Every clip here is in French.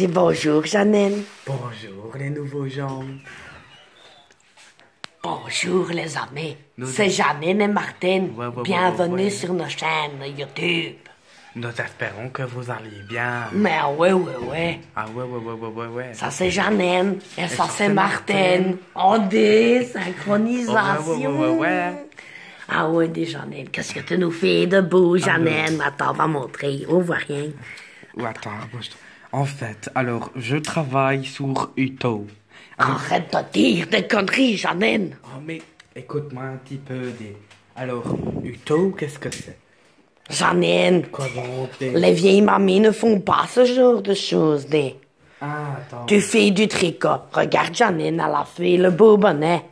Dis bonjour, Janine. Bonjour les nouveaux gens. Bonjour, les amis. C'est Janine et Martin. Bienvenue sur nos chaînes YouTube. Nous espérons que vous allez bien. Mais ouais. Ah ouais. Ça, c'est Janine. Et ça, c'est Martin. On dit synchronisation. Ouais. Ah ouais, des Janine. Qu'est-ce que tu nous fais de beau, Janine? Attends, on va montrer. On voit rien. Ou attends, en fait, alors, je travaille sur Uto. Arrête de dire des conneries, Janine. Oh, mais écoute-moi un petit peu. Alors, Uto, qu'est-ce que c'est? Janine, Quoi donc? les vieilles mamies ne font pas ce genre de choses, des. Ah, attends. Tu fais du tricot. Regarde, Janine, elle a fait le beau bonnet.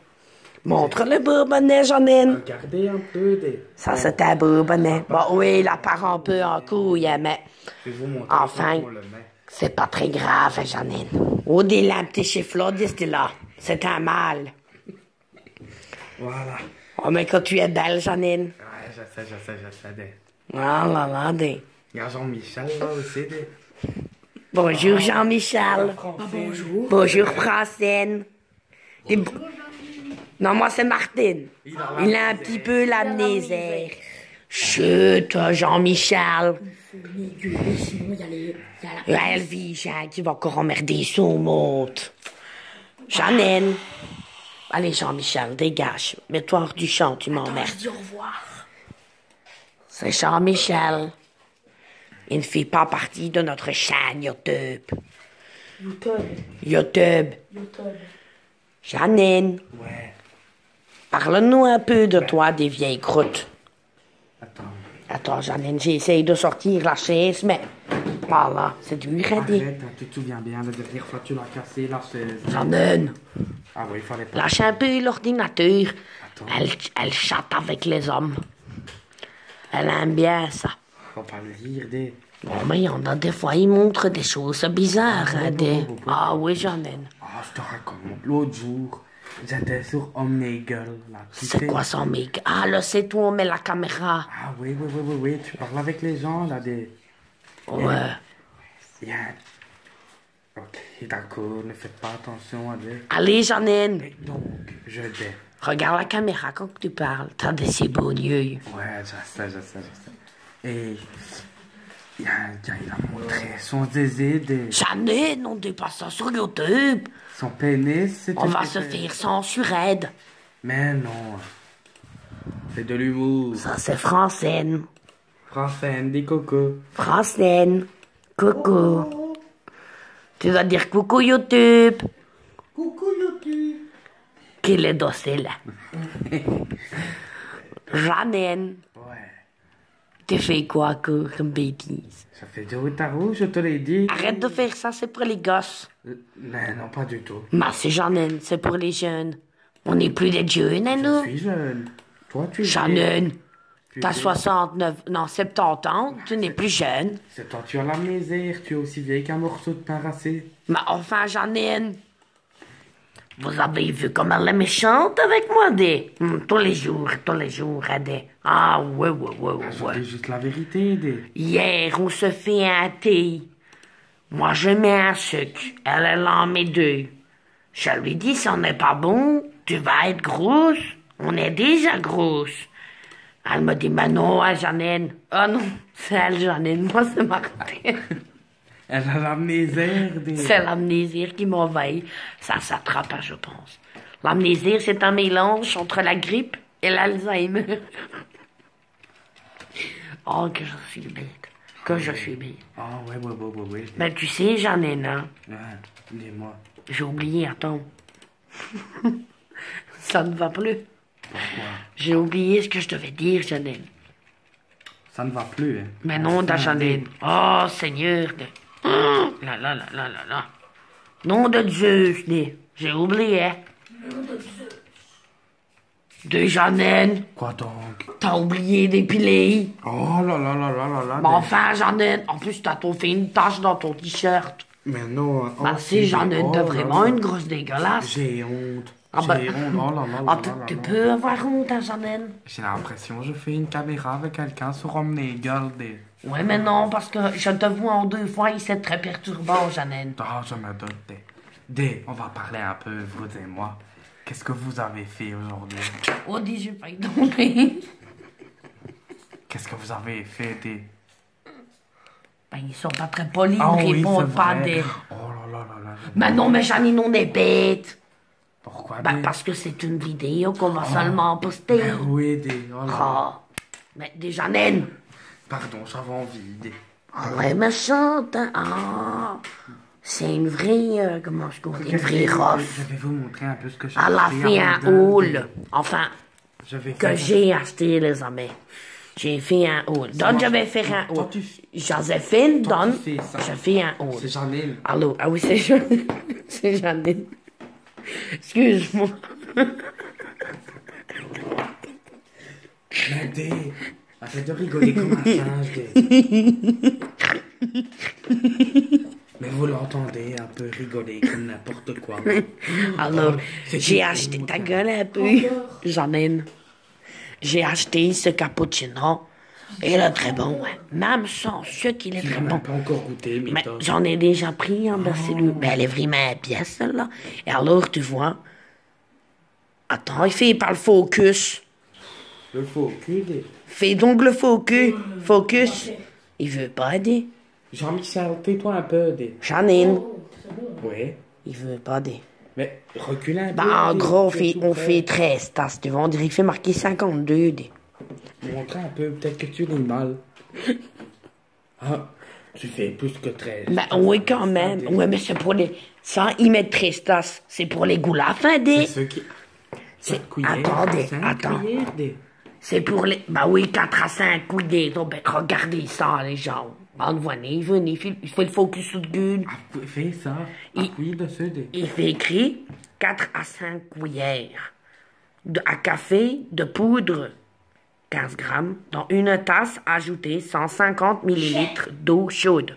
Montre le beau bonnet, Janine. Regardez un peu Ça, c'est un beau bonnet. Bon, oui, la part un peu en couille, mais... Je vais vous montrer Enfin, comment on le met. c'est pas très grave, Janine. Oh, dis là, un petit chiffre-là, dis là. C'est un mal. Voilà. Oh, mais quand tu es belle, Janine. Ouais, je sais. Ah là là, des. Il y a Jean-Michel là aussi. Bonjour, Jean-Michel. Bonjour. Bonjour, Francine. Non, moi, c'est Martine. Il a un petit peu l'amnésie. Chut, Jean-Michel. Elvige, tu vas encore emmerder son monde. Janine. Allez, Jean-Michel, dégage. Mets-toi hors du champ, tu m'emmerdes. Dis au revoir. C'est Jean-Michel. Il ne fait pas partie de notre chaîne YouTube. YouTube. Janine, Ouais. parle-nous un peu de toi, des vieilles croûtes. Attends. Attends, Janine, j'essaye de sortir la chaise, mais... Voilà, c'est dur à dire. Arrête, hein, tu te souviens bien, la dernière fois tu l'as cassé la chaise. Janine, Ah oui, il fallait pas. lâche un peu l'ordinateur. Attends. Elle chatte avec les hommes. Elle aime bien ça. Faut pas le dire, Bon, mais il y en a des fois, ils montrent des choses bizarres, hein, des... Ah oui, Janine. Ah, je te raconte. L'autre jour, j'étais sur Omegle. Là, tu C'est sais. quoi ça, mec? Ah, là, c'est toi, on met la caméra. Ah oui. Tu parles avec les gens, là, Ouais. Il y a... Ok, d'accord, ne faites pas attention à des... Allez, Janine. Donc, je vais. Regarde la caméra quand tu parles. T'as de si beaux yeux. Ouais, je sais. Et... Il a montré son zézé, Janine, on dit pas ça sur YouTube. son pénis, c'était... On va se faire censurer. Mais non. C'est de l'humour. Ça, c'est Francine. Français, des cocos. Francine. Coucou. Tu dois dire coucou YouTube. Coucou YouTube. Qu'il est docile. Janine, Ouais. tu fais quoi comme bêtise? Ça fait du retard, je te l'ai dit. Arrête de faire ça, c'est pour les gosses. Non, pas du tout. Mais c'est Janine, c'est pour les jeunes. On n'est plus des jeunes, hein, Je nous? suis jeune. Toi, tu es... Janine, Tu t'as es- 69, non, 70 ans, tu n'es plus jeune. C'est toi, tu as l'amnésie. Tu es aussi vieille qu'un morceau de pain racé. Mais enfin, Janine, vous avez vu comme elle est méchante avec moi, des... tous les jours, hein, des... Ah, ouais. Je dis juste la vérité, Hier, on se fait un thé. Moi, je mets un sucre. Elle en met 2. Je lui dis, ça n'est pas bon, tu vas être grosse. On est déjà grosse. Elle me dit, mais non, hein, Janine. Ah non, c'est elle, Janine. Moi, c'est Martin. Elle a l'amnésie, C'est l'amnésie qui m'envahit. Ça s'attrape, je pense. L'amnésie, c'est un mélange entre la grippe et l'Alzheimer. Oh, que je suis bête. Ah, ouais. Ben, tu sais, Janine, hein? Ouais, dis-moi. J'ai oublié, attends. Ça ne va plus. Pourquoi? J'ai oublié ce que je devais dire, Janine. Ça ne va plus, hein. Mais non, da Janine. Oh, Seigneur. Oh, là. Nom de Zeus, j'ai oublié. De Janine. Quoi donc? T'as oublié d'épiler. Oh là. Mais enfin, Janine, en plus, t'as fait une tache dans ton t-shirt. Mais non. Bah, si, Janine, t'as vraiment une grosse dégueulasse. J'ai honte. Ah ben, J'ai honte. Oh là là ah, là là tu là. peux avoir honte, hein, Janine. J'ai l'impression que je fais une caméra avec quelqu'un sur Omegle. Ouais, mais non, parce que je te vois en 2 fois et c'est très perturbant, Janine. Oh, je me doute. Des, on va parler un peu, vous et moi. Qu'est-ce que vous avez fait aujourd'hui? Oh, dis, j'ai failli tomber. Qu'est-ce que vous avez fait, des? Ben, ils sont pas très polis, Ah ils oui, répondent c'est pas vrai. des... Oh là là là là. Mais non, mais Janine, on est bête. Pourquoi, Ben, des? parce que c'est une vidéo qu'on va seulement poster. Mais oui, des. Oh là là. Oh, mais des Janine. Pardon, j'avais envie, des. Ah ouais, méchante, hein. Ah, c'est une vraie, comment je dis, une vraie roche. Je vais vous montrer un peu ce que j'ai Elle a acheté fait un avant de- haul. Enfin, Je vais que faire... j'ai acheté, les amis. J'ai fait un haul. Donc, je vais faire un Toi, haul. tu- Joséphine, toi, tu donne, fais ça. je fais un haul. C'est Janine. Allô, ah oui, c'est Janine. C'est Janine. Excuse-moi. Mais des... Arrête de rigoler comme un singe, des. Mais vous l'entendez un peu rigoler comme n'importe quoi. Alors, c'est j'ai tout. acheté ta gueule un peu, Janine. J'ai acheté ce cappuccino. Il est très bon, hein. Même sans sucre, il est Tu très l'as bon. même pas encore goûté, Mais Mito. j'en ai déjà pris, hein, ben c'est lui. Mais elle est vraiment à pièce, celle-là. Et alors, tu vois. Attends, il fait par le focus. Le faux cul, des... Fais donc le focus. Focus. Il veut pas aider. Jean-Michel, tais-toi un peu, des... Janine, Ouais. il veut pas aider. Mais recule un peu. Bah, en des. gros, Tu es tout on prêt. fait 13 tasses, tu vois. On dirait qu'il fait marquer 52. Des. Montre un peu, peut-être que tu ris mal. Ah, tu fais plus que 13. Ben oui, quand même. Ouais, mais c'est pour les... Ça, ils mettent 13 tasses. C'est pour les goûts la fin, C'est des... ceux qui... C'est- Cinq cuillères, attendez, cinq attends. cuillères, des... C'est pour les... Bah oui, 4 à 5 coups donc, ben, regardez ça, les gens. Ben, venez, il fait le focus sur le gueule. Ah, fais ça. Il- Appuie dessus, des... Il fait écrit 4 à 5 cuillères à café de poudre 15 grammes. Dans une tasse, ajoutez 150 millilitres d'eau chaude.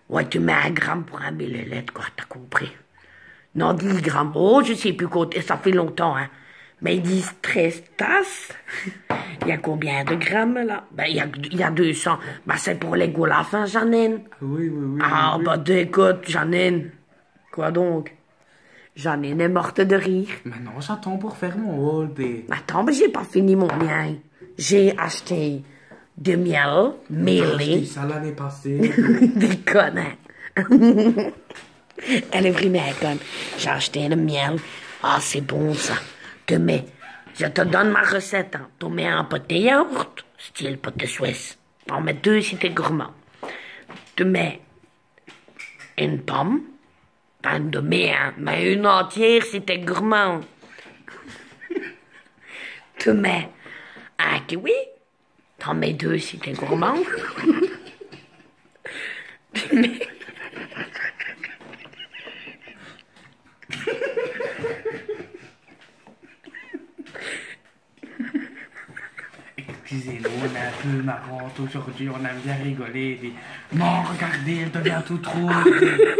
Ouais, tu mets 1 gramme pour 1 millilitre, quoi, t'as compris. Non, 10 grammes. Oh, je sais plus compter, ça fait longtemps, hein. Mais ils disent 13 tasses. Il y a combien de grammes, là? Ben, il y a 200. Ben, c'est pour les goûts la fin, Janine. Oui, oui, oui. Ah, oui. bah, écoute, Janine. Quoi donc? Janine est morte de rire. Maintenant, j'attends pour faire mon haul, des... Attends, mais j'ai pas fini mon mien. J'ai acheté du miel J'ai mêlé. dit ça l'année passée. Des connards. Elle est vraiment conne. J'ai acheté le miel. Ah, c'est bon, ça. Tu mets... Je te donne ma recette, hein. Tu mets un pot de yaourt, style pot de Suisse. T'en mets 2 si t'es gourmand. Tu mets une pomme, pas une demi, hein, mais une entière si t'es gourmand. Tu mets un kiwi, t'en mets 2 si t'es gourmand. Tu mets... Excusez-nous, on est un peu marrante aujourd'hui, on aime bien rigoler. Des... Non, regardez, elle devient tout rouge. Des...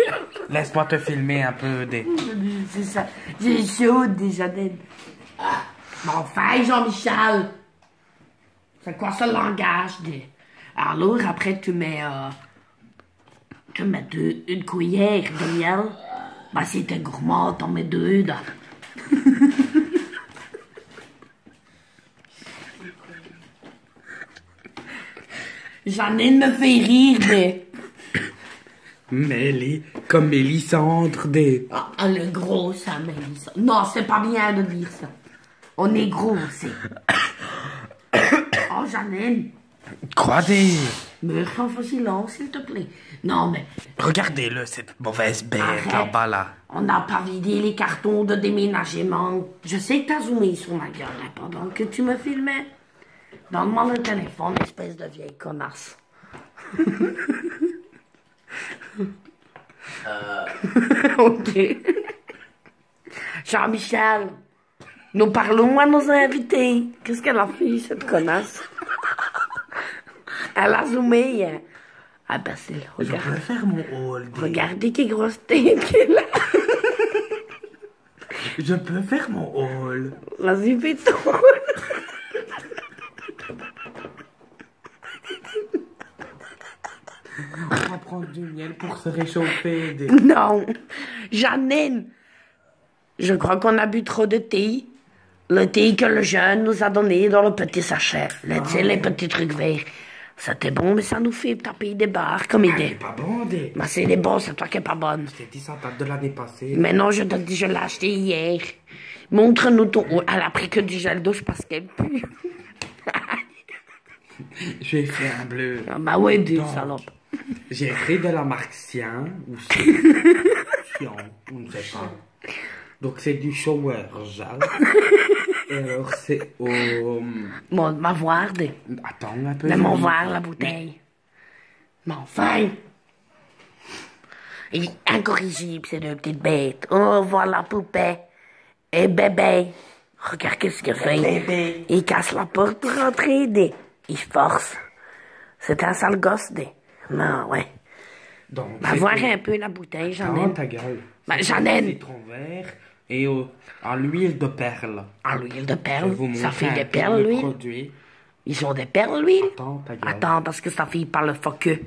Laisse-moi te filmer un peu, des... C'est ça. J'ai chaud déjà, Janine. Mais enfin, Jean-Michel. C'est quoi ce langage? Alors, après, tu mets une cuillère de miel. Ben, si t'es gourmand, t'en mets 2 dedans. Janine me fait rire, mais... Mélie, comme Mélissandre, des... Ah, le gros, ça, Mélissa. Non, c'est pas bien de dire ça. On est gros aussi. Oh, Janine. Quoi, des... Me faut silence, s'il te plaît. Non, mais Regardez-le, cette mauvaise bête, Arrête. là-bas, là. on n'a pas vidé les cartons de déménagement. Je sais que t'as zoomé sur ma gueule hein, pendant que tu me filmais. Donne-moi le téléphone, espèce de vieille connasse. Ok. Jean-Michel, nous parlons à nos invités. Qu'est-ce qu'elle a fait, cette connasse? Elle a zoomé. Hein. Ah ben c'est là, Je regarde. peux faire mon haul, des... Regardez quelle grosse tête qu'elle a. Je peux faire mon haul. Vas-y, fais ton. du miel pour se réchauffer. Non, Janine, je crois qu'on a bu trop de thé. Le thé que le jeune nous a donné dans le petit sachet. Tu sais, les petits trucs verts. C'était bon, mais ça nous fait taper des barres comme C'est idée. pas bon, des. Mais c'est des bons, c'est toi qui es pas bonne. Je t'ai dit ça date de l'année passée. Mais non, je te dis, je l'ai acheté hier. Montre-nous ton... Oh, elle a pris que du gel douche parce qu'elle pue. J'ai fait un bleu. Ah bah ouais, des Non. salopes. J'ai pris de la marque Sien ou Sion, on ne sait pas. Donc c'est du shower gel. Et alors c'est au... Bon, va voir des... Attends un peu. Mais m'en voir la bouteille. Mais enfin. Il est incorrigible, ces deux petites bêtes. Oh, voilà poupée. Et bébé. Regarde qu'est-ce qu'il fait. Bébé. Il casse la porte pour rentrer, des. Il force. C'est un sale gosse, des. Non, ouais. Donc, Va c'est voir tout. un peu la bouteille, j'en Attends ai. ta gueule. Bah, C'est j'en du aime. citron vert et en l'huile de perle. Ah, l'huile de Je perle. vais vous Ça montrer fait un des peu perles, le l'huile. produit. Ils ont des perles, l'huile. Attends ta gueule. Attends, parce que ça fait par le focus.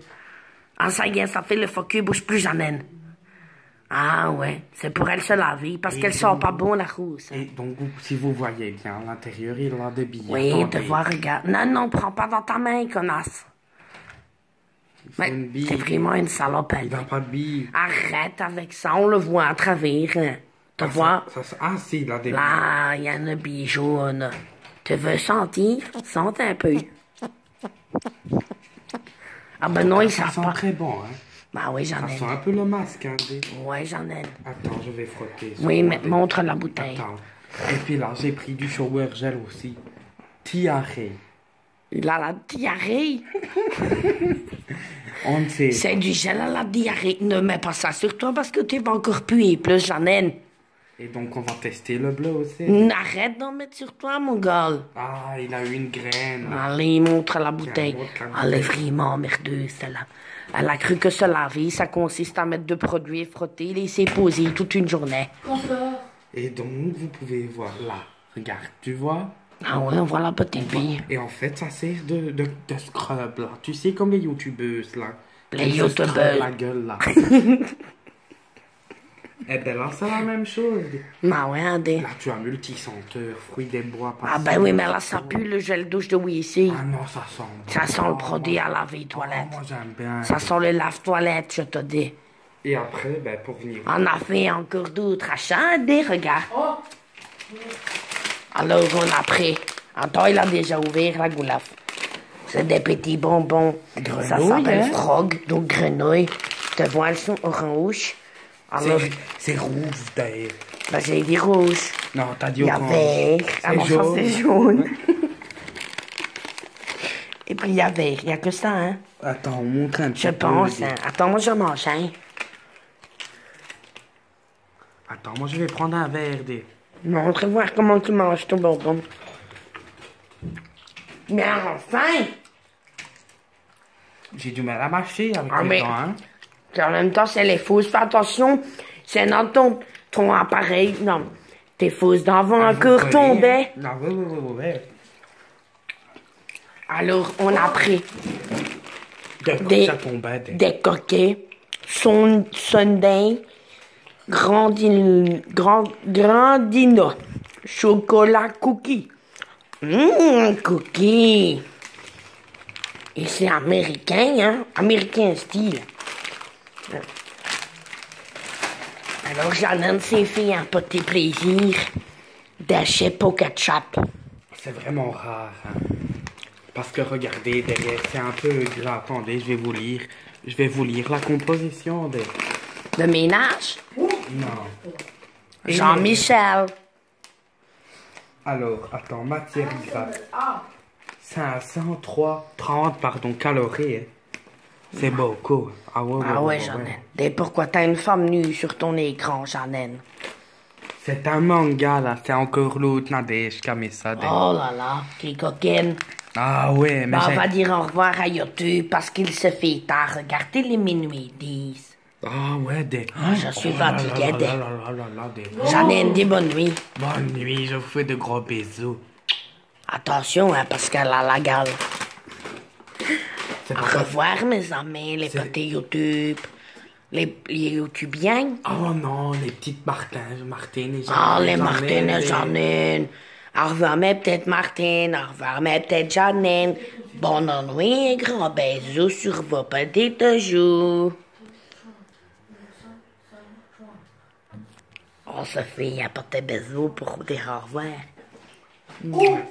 Ah, ça y est, ça fait le focus, bouge plus, Jeannine. Ah, ouais. C'est pour elle se laver, parce qu'elle sent pas bon, la rousse. Et donc, si vous voyez bien, à l'intérieur, il a des billets. Oui, Attendez. de voir, regarde. Non, non, prends pas dans ta main, connasse. Il faut Mais une bille. c'est vraiment une salope, elle. Il n'a pas de bille. Arrête avec ça, on le voit à travers. Hein. Tu vois? Ah si, il a des billes. Là, il y a un billet jaune. Tu veux sentir? Sente un peu. Ah ben non, il Ça savent sent pas. très bon, hein. Bah oui, j'en Ça ai. sent un peu le masque, hein. Ouais, j'en ai. Attends, je vais frotter. sur Oui, moi mais montre la bouteille. Attends. Et puis là, j'ai pris du shower gel aussi. Tiare. Il a la diarrhée. On ne sait. C'est du gel à la diarrhée. Ne mets pas ça sur toi parce que tu vas encore puer plus, Jeannine. Et donc, on va tester le bleu aussi. Arrête d'en mettre sur toi, mon gars. Ah, il a eu une graine. Allez, montre la bouteille. montre la bouteille. Elle est vraiment merdeuse, celle-là. Elle a cru que se laver, ça consiste à mettre deux produits, frotter, laisser poser toute une journée. Et donc, vous pouvez voir là. Regarde, tu vois? Ah ouais, on voit la petite fille. Et en fait, ça sert de scrub, là. Tu sais, comme les youtubeuses, là. Les Elles se youtubeuses. scrubent la gueule, là. Et ben là, c'est la même chose. Ah ouais, Andé. Là, tu as multisenteur, fruits des bois. Ah ben oui, mais là, ça pue le gel douche de WC. Ah non, ça sent bon. Ça sent le Oh, produit à laver oh, toilette. moi, j'aime bien. Ça sent le lave-toilette, je te dis. Et après, ben, pour venir... On a fait encore d'autres achats, Andé, regarde. Alors, on a pris. Attends, il a déjà ouvert la goulaffe. C'est des petits bonbons. Ça Grenouille, s'appelle hein? frog, donc grenouille. Tu vois, elles sont orange. Alors, C'est rouge, d'ailleurs. ben, j'ai dit rouge. Non, t'as dit Il y a orange. vert. C'est Alors, ça, jaune. c'est jaune. Et puis, il y a vert. Il n'y a que ça, hein. Attends, on montre un petit Je peu. pense, hein. Attends, moi, je mange, hein. Attends, moi, je vais prendre un verre, des... Montre voir comment tu manges ton bonbon. Mais enfin! J'ai du mal à mâcher avec Ah, les mais- dents, hein. Puis en même temps, c'est les fausses. Fais attention, c'est dans ton appareil. Non, tes fausses dents vont encore tomber. Non, oui. Alors, on a pris Des... Ça tombait, des... des coquets, Sunday, Grandino, chocolat cookie. Cookie. Et c'est américain, hein? Américain style. Alors, Jeannine s'est fait un petit plaisir d'acheter Pocket Shop. C'est vraiment rare, hein. Parce que regardez, derrière, c'est un peu gras. Attendez, je vais vous lire. Je vais vous lire la composition des... De ménage, Non. Jean-Michel. Alors, attends, matière grasse. 530 calories. Hein. C'est beaucoup. Ah ouais, Jeannine. Et pourquoi t'as une femme nue sur ton écran, Jeannine? C'est un manga, là. C'est encore l'autre, Nadège, qui a mis ça. Oh là là, t'es coquine. Ah ouais, mais Bah, on j'ai... va dire au revoir à YouTube parce qu'il se fait tard. Regardez les minuit 10. Ah ouais, des... Je suis fatiguée, des... des... Jeannine, dis bonne nuit. Bonne nuit, je vous fais de gros bisous. Attention, hein, parce qu'elle a la gale. C'est Au pas revoir, mes amis, les C'est- petits YouTube. Les YouTubiens. Oh non, les petites Martine et Ah, les Jeannine, Martine et Janine. Au revoir, mes petites Martine. Au revoir, mes petites Janine. Bonne nuit et gros bisous sur vos petites joues. Oh, Sophie, apporte des bisous pour dire au revoir.